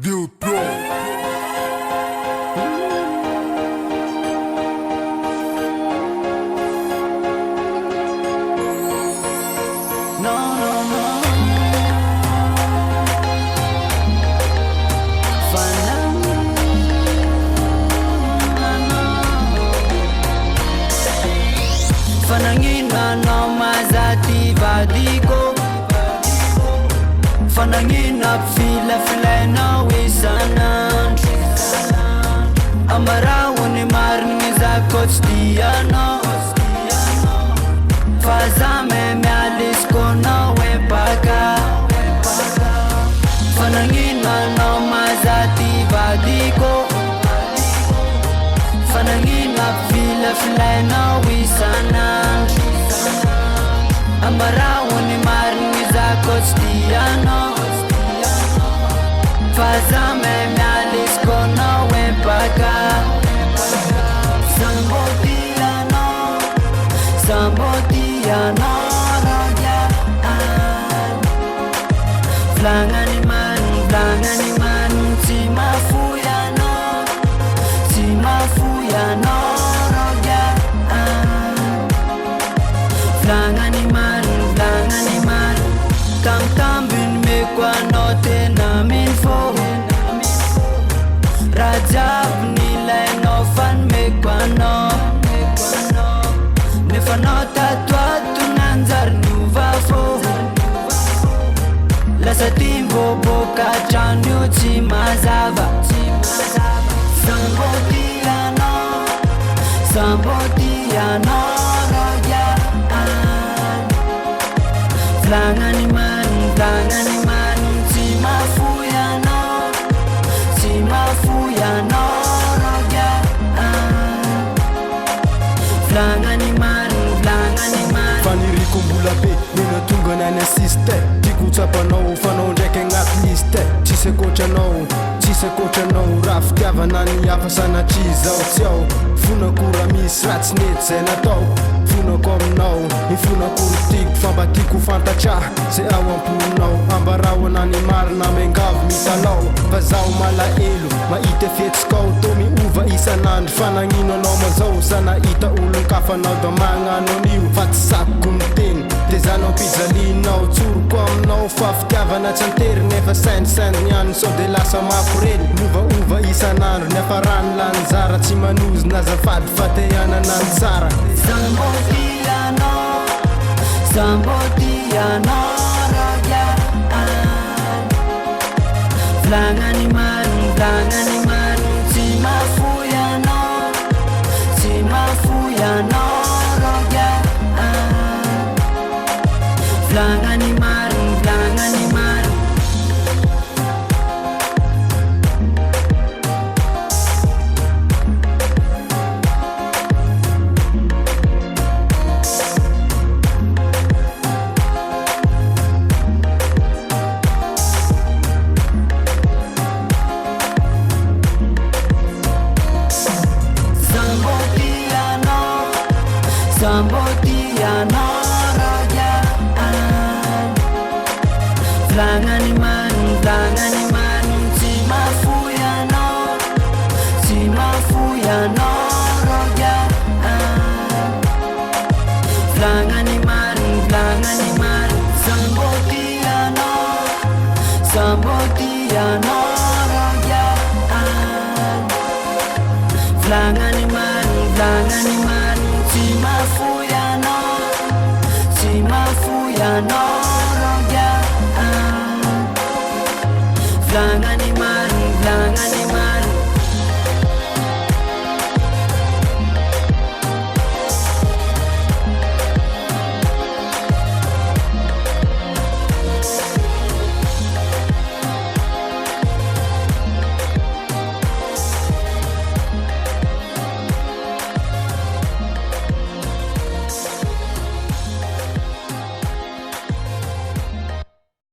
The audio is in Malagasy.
Lil Bro. No, no, no. Fanangina no mazati vadiko, fanangina fila no wisana. Amarawuni marni zako stiano, fazame mialisko no wepaka. Fanangina no mazati vadiko, fanangina fila no wisana. Amarawuni marni zako stiano, fazame mialisko no wepaka. Sambotiano roja flangani man simafuyano roja flangani man tam bin me kwa note na minfo rajab nilai no fan me kwa no nefanota twa tunanzar nuvafo lasatimbo boka chanyu chimazava sambotiano roja flangani man simafuyano roja flangani man faniriko mbola be mino tonga nany assiste tiako tsapanao fanao ndraiky agnaty liste tsisy akotranao raha fitiavana ny hafa sanatria zao tsy ao fonakora misy ratsy nety zay natao fonako aminao ifonakoro tiako fambatiako fantatra zay ao amponao ambarahona ny marina miangavo mitalao fa zaho malahelo mahita fietsikao to miova isanandro fanagnino anao mazao sanahita olon-kafanao da magnano an'io fa tsy sakoko miteny de zanao mpijalinao tsoroko aminao fa fitiavana tsy antery nefa saindisaindy ihany sao de lasa makorely miovaova isanandro nefa rano lanjara tsy manozona azafady fa te hianana ny tsara Sambotiano roja flangani man simafuyano roja flangani man Sambotiano roja flangani man simafuyano roja flangani man sambotiano roja flangani man simafuyano